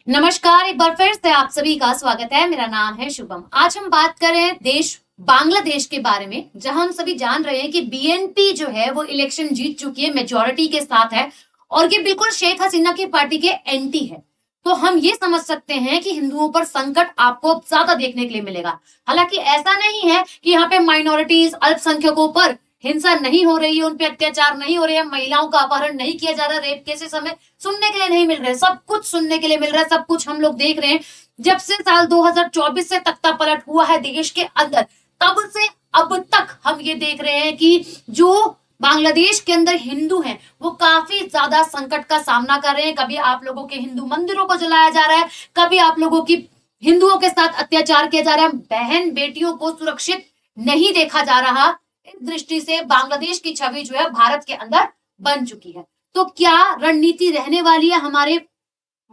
नमस्कार, एक बार फिर से आप सभी का स्वागत है। मेरा नाम है शुभम। आज हम बात कर रहे हैं देश बांग्लादेश के बारे में, जहां हम सभी जान रहे हैं कि बीएनपी जो है वो इलेक्शन जीत चुकी है, मेजोरिटी के साथ है और ये बिल्कुल शेख हसीना की पार्टी के एंटी है। तो हम ये समझ सकते हैं कि हिंदुओं पर संकट आपको ज्यादा देखने के लिए मिलेगा। हालांकि ऐसा नहीं है कि यहाँ पे माइनॉरिटीज, अल्पसंख्यकों पर हिंसा नहीं हो रही है, उन पे अत्याचार नहीं हो रहे हैं, महिलाओं का अपहरण नहीं किया जा रहा, रेप केसेस हमें सुनने के लिए नहीं मिल रहे, सब कुछ सुनने के लिए मिल रहा है, सब कुछ हम लोग देख रहे हैं। जब से साल 2024 से तख्ता पलट हुआ है देश के अंदर, तब से अब तक हम ये देख रहे हैं कि जो बांग्लादेश के अंदर हिंदू हैं वो काफी ज्यादा संकट का सामना कर रहे हैं। कभी आप लोगों के हिंदू मंदिरों को जलाया जा रहा है, कभी आप लोगों की हिंदुओं के साथ अत्याचार किया जा रहा है, बहन बेटियों को सुरक्षित नहीं देखा जा रहा। इस दृष्टि से बांग्लादेश की छवि जो है भारत के अंदर बन चुकी है। तो क्या रणनीति रहने वाली है हमारे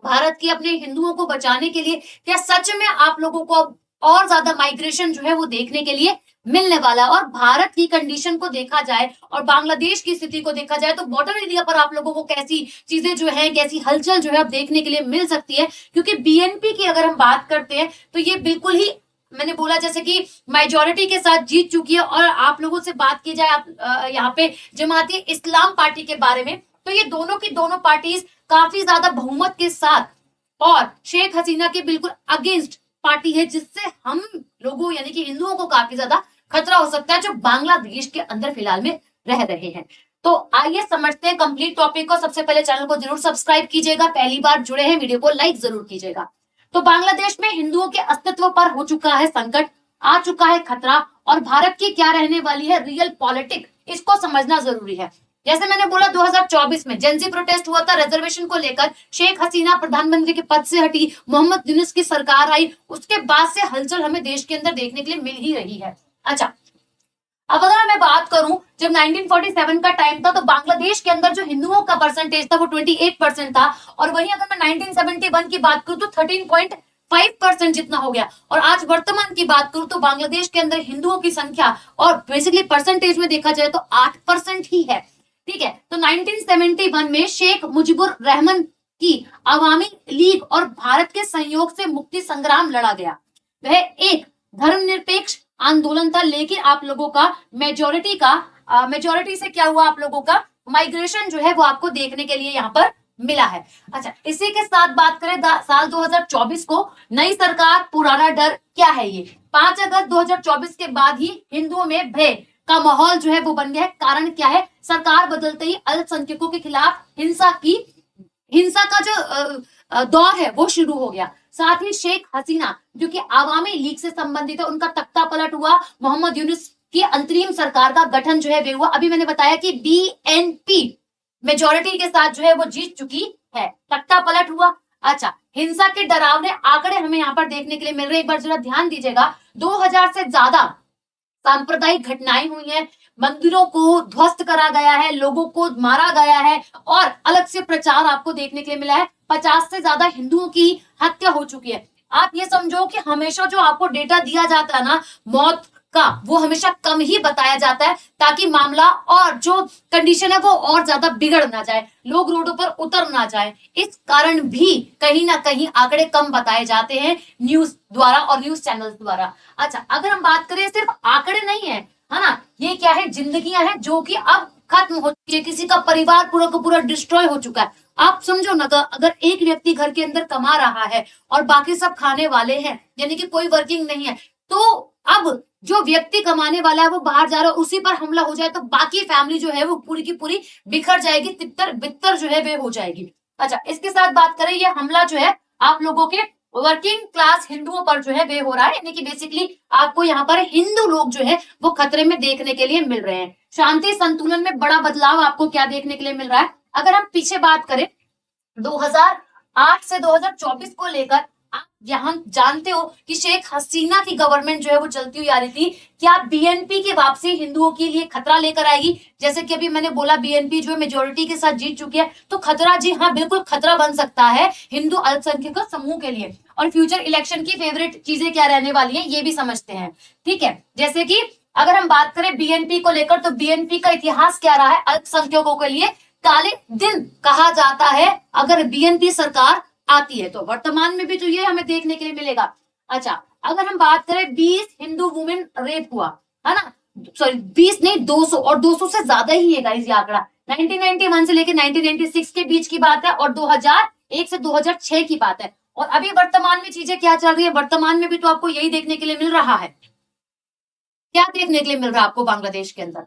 भारत की अपने हिंदुओं को बचाने के लिए? क्या सच में आप लोगों को अब और ज्यादा माइग्रेशन जो है वो देखने के लिए मिलने वाला? और भारत की कंडीशन को देखा जाए और बांग्लादेश की स्थिति को देखा जाए तो बॉर्डर एरिया पर आप लोगों को कैसी चीजें जो है, कैसी हलचल जो है अब देखने के लिए मिल सकती है? क्योंकि बीएनपी की अगर हम बात करते हैं तो ये बिल्कुल ही, मैंने बोला जैसे कि मेजोरिटी के साथ जीत चुकी है। और आप लोगों से बात की जाए आप यहाँ पे जमाती इस्लाम पार्टी के बारे में, तो ये दोनों की दोनों पार्टीज काफी ज्यादा बहुमत के साथ और शेख हसीना के बिल्कुल अगेंस्ट पार्टी है, जिससे हम लोगों यानी कि हिंदुओं को काफी ज्यादा खतरा हो सकता है जो बांग्लादेश के अंदर फिलहाल में रह रहे हैं। तो आइए समझते हैं कंप्लीट टॉपिक को। सबसे पहले चैनल को जरूर सब्सक्राइब कीजिएगा, पहली बार जुड़े हैं वीडियो को लाइक जरूर कीजिएगा। तो बांग्लादेश में हिंदुओं के अस्तित्व पर हो चुका है संकट, आ चुका है खतरा, और भारत की क्या रहने वाली है रियल पॉलिटिक्स, इसको समझना जरूरी है। जैसे मैंने बोला 2024 में जेंजी प्रोटेस्ट हुआ था रिजर्वेशन को लेकर, शेख हसीना प्रधानमंत्री के पद से हटी, मोहम्मद यूनुस की सरकार आई, उसके बाद से हलचल हमें देश के अंदर देखने के लिए मिल ही रही है। अच्छा, अब अगर मैं बात करूं, जब 1947 का टाइम था तो बांग्लादेश के अंदर जो हिंदुओं का परसेंटेज था वो 28% था, और वहीं अगर मैं 1971 की बात करूं तो 13.5% जितना हो गया। और आज वर्तमान की बात करूं तो बांग्लादेश के अंदर हिंदुओं की संख्या और बेसिकली परसेंटेज में देखा जाए तो 8% ही है। ठीक है, तो 1971 में शेख मुजीबुर रहमान की अवामी लीग और भारत के सहयोग से मुक्ति संग्राम लड़ा गया। वह एक धर्मनिरपेक्ष आंदोलन था, लेकिन आप लोगों का मेजोरिटी से क्या हुआ, आप लोगों का माइग्रेशन जो है वो आपको देखने के लिए यहाँ पर मिला है। अच्छा, इसी के साथ बात करें साल 2024 को, नई सरकार पुराना डर, क्या है ये? 5 अगस्त 2024 के बाद ही हिंदुओं में भय का माहौल जो है वो बन गया है। कारण क्या है? सरकार बदलते ही अल्पसंख्यकों के खिलाफ हिंसा का जो दौर है वो शुरू हो गया। साथ ही शेख हसीना जो कि आवामी लीग से संबंधित है, उनका तख्ता पलट हुआ, मोहम्मद यूनुस की अंतरिम सरकार का गठन जो है वे हुआ। अभी मैंने बताया कि बीएनपी मेजोरिटी के साथ जो है वो जीत चुकी है, तख्ता पलट हुआ। अच्छा, हिंसा के डरावने आंकड़े हमें यहाँ पर देखने के लिए मिल रहे हैं, एक बार जरा ध्यान दीजिएगा। 2000 से ज्यादा सांप्रदायिक घटनाएं हुई हैं, मंदिरों को ध्वस्त करा गया है, लोगों को मारा गया है, और अलग से प्रचार आपको देखने के लिए मिला है। 50 से ज्यादा हिंदुओं की हत्या हो चुकी है। आप ये समझो कि हमेशा जो आपको डेटा दिया जाता है ना मौत का, वो हमेशा कम ही बताया जाता है, ताकि मामला और जो कंडीशन है वो और ज्यादा बिगड़ ना जाए, लोग रोडों पर उतर ना जाए। इस कारण भी कहीं ना कहीं आंकड़े कम बताए जाते हैं न्यूज द्वारा और न्यूज चैनल द्वारा। अच्छा, अगर हम बात करें, सिर्फ आंकड़े नहीं है, है ना, ये क्या है? जिंदगियां हैं जो कि अब खत्म हो चुकी है, किसी का परिवार पूरा का पूरा डिस्ट्रॉय हो चुका है। आप समझो ना, अगर एक व्यक्ति घर के अंदर कमा रहा है और बाकी सब खाने वाले हैं, यानी कि कोई वर्किंग नहीं है, तो अब जो व्यक्ति कमाने वाला है वो बाहर जा रहा है, उसी पर हमला हो जाए तो बाकी फैमिली जो है वो पूरी की पूरी बिखर जाएगी, तितर बितर जो है वे हो जाएगी। अच्छा, इसके साथ बात करें, ये हमला जो है आप लोगों के वर्किंग क्लास हिंदुओं पर जो है वे हो रहा है, यानी कि बेसिकली आपको यहाँ पर हिंदू लोग जो है वो खतरे में देखने के लिए मिल रहे हैं। शांति संतुलन में बड़ा बदलाव आपको क्या देखने के लिए मिल रहा है? अगर हम पीछे बात करें 2008 से 2024 को लेकर, आप यहाँ जानते हो कि शेख हसीना की गवर्नमेंट जो है वो चलती हुई आ रही थी। क्या बीएनपी की वापसी हिंदुओं के लिए खतरा लेकर आएगी? जैसे कि अभी मैंने बोला बीएनपी जो है मेजोरिटी के साथ जीत चुकी है, तो खतरा, जी हाँ बिल्कुल खतरा बन सकता है हिंदू अल्पसंख्यक समूह के लिए। और फ्यूचर इलेक्शन की फेवरेट चीजें क्या रहने वाली है ये भी समझते हैं। ठीक है, जैसे कि अगर हम बात करें बीएनपी को लेकर, तो बीएनपी का इतिहास क्या रहा है? अल्पसंख्यकों के लिए काले दिन कहा जाता है अगर बीएनपी सरकार आती है। तो वर्तमान में भी तो ये हमें देखने के लिए मिलेगा। अच्छा, अगर हम बात करें 20 हिंदू वुमेन रेप हुआ है ना, सॉरी 20 नहीं 200, और 200 से ज्यादा ही है गाइस ये आंकड़ा। 1991 से लेकर 1996 के बीच की बात है और 2001 से 2006 की बात है। और अभी वर्तमान में चीजें क्या चल रही है, वर्तमान में भी तो आपको यही देखने के लिए मिल रहा है। क्या देखने के लिए मिल रहा है आपको बांग्लादेश के अंदर?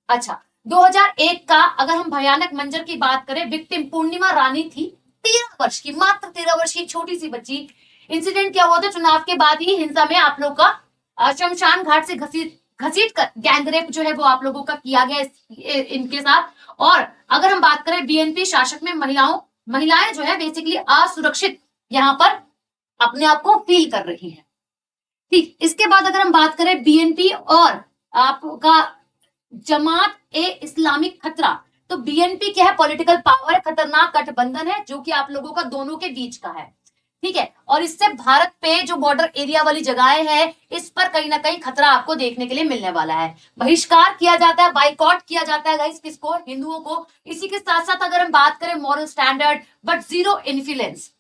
अच्छा, 2001 का अगर हम भयानक मंजर की बात करें, विक्टिम पूर्णिमा रानी थी, 13 वर्ष की, मात्र 13 वर्ष की छोटी सी बच्ची। इंसिडेंट क्या हुआ था, चुनाव के बाद ही हिंसा में आप लोग का शमशान घाट से घसीट कर गैंगरेप जो है वो आप लोगों का किया गया इनके साथ। और अगर हम बात करें बीएनपी शासक में महिलाएं जो है बेसिकली असुरक्षित यहाँ पर अपने आप को फील कर रही है। ठीक, इसके बाद अगर हम बात करें बीएनपी और आपका जमात ए इस्लामिक खतरा, तो बीएनपी क्या है, पॉलिटिकल पावर, खतरनाक गठबंधन है जो कि आप लोगों का दोनों के बीच का है। ठीक है, और इससे भारत पे जो बॉर्डर एरिया वाली जगहें हैं, इस पर कहीं ना कहीं खतरा आपको देखने के लिए मिलने वाला है। बहिष्कार किया जाता है, बाइकआउट किया जाता है गाइस, किसको, हिंदुओं को। इसी के साथ साथ अगर हम बात करें moral standard but zero influence.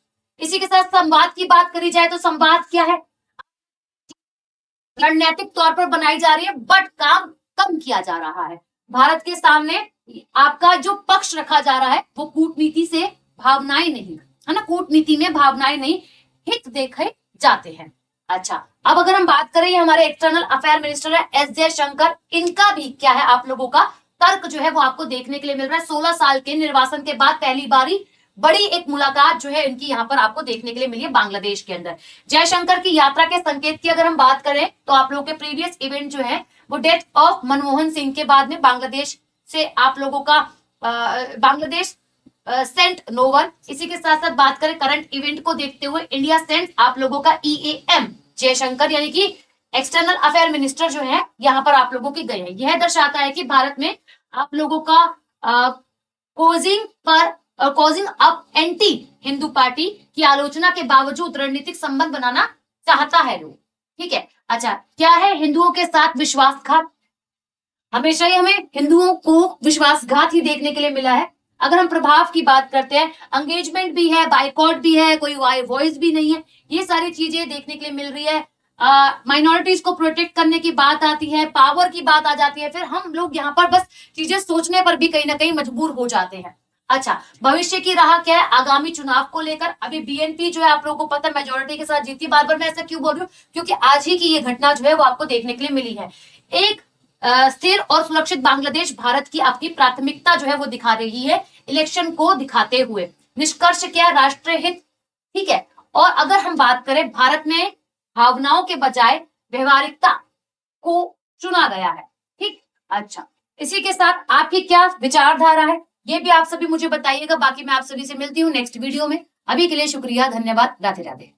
इसी के साथ संवाद की बात करी जाए तो संवाद क्या है, रणनीतिक तौर पर बनाई जा रही है बट काम कम किया जा रहा है। भारत के सामने आपका जो पक्ष रखा जा रहा है वो कूटनीति से, भावनाएं नहीं, है ना, कूटनीति में भावनाएं नहीं, हित देखे जाते हैं। अच्छा, अब अगर हम बात करें, हमारे एक्सटर्नल अफेयर मिनिस्टर है एस जयशंकर, इनका भी क्या है आप लोगों का तर्क जो है वो आपको देखने के लिए मिल रहा है। 16 साल के निर्वासन के बाद पहली बारी बड़ी एक मुलाकात जो है इनकी यहाँ पर आपको देखने के लिए मिली है बांग्लादेश के अंदर। जयशंकर की यात्रा के संकेत की अगर हम बात करें तो आप लोगों के प्रीवियस इवेंट जो है वो डेथ ऑफ मनमोहन सिंह के बाद में बांग्लादेश से आप लोगों का बांग्लादेश सेंट नो वन। इसी के साथ साथ बात करें करंट इवेंट को देखते हुए, इंडिया सेंट आप लोगों का EAM जयशंकर, यानी कि एक्सटर्नल अफेयर मिनिस्टर जो है यहाँ पर आप लोगों के गए हैं। यह दर्शाता है कि भारत में आप लोगों का causing up anti Hindu party की आलोचना के बावजूद रणनीतिक संबंध बनाना चाहता है लोग। ठीक है, अच्छा, क्या है हिंदुओं के साथ विश्वासघात, हमेशा ही हमें हिंदुओं को विश्वासघात ही देखने के लिए मिला है। अगर हम प्रभाव की बात करते हैं, एंगेजमेंट भी है, बाइकआउट भी है, कोई वॉइस भी नहीं है, ये सारी चीजें देखने के लिए मिल रही है। माइनॉरिटीज को प्रोटेक्ट करने की बात आती है, पावर की बात आ जाती है, फिर हम लोग यहाँ पर बस चीजें सोचने पर भी कहीं ना कहीं मजबूर हो जाते हैं। अच्छा, भविष्य की राह क्या है आगामी चुनाव को लेकर? अभी बीएनपी जो है आप लोगों को पता है मेजोरिटी के साथ जीती। बार बार मैं ऐसा क्यों बोल रही हूँ, क्योंकि आज ही की ये घटना जो है वो आपको देखने के लिए मिली है। एक स्थिर और सुरक्षित बांग्लादेश भारत की अपनी प्राथमिकता जो है वो दिखा रही है इलेक्शन को दिखाते हुए। निष्कर्ष क्या, राष्ट्रीय हित। ठीक है, और अगर हम बात करें, भारत में भावनाओं के बजाय व्यवहारिकता को चुना गया है। ठीक, अच्छा, इसी के साथ आपकी क्या विचारधारा है ये भी आप सभी मुझे बताइएगा। बाकी मैं आप सभी से मिलती हूँ नेक्स्ट वीडियो में। अभी के लिए शुक्रिया, धन्यवाद, राधे राधे।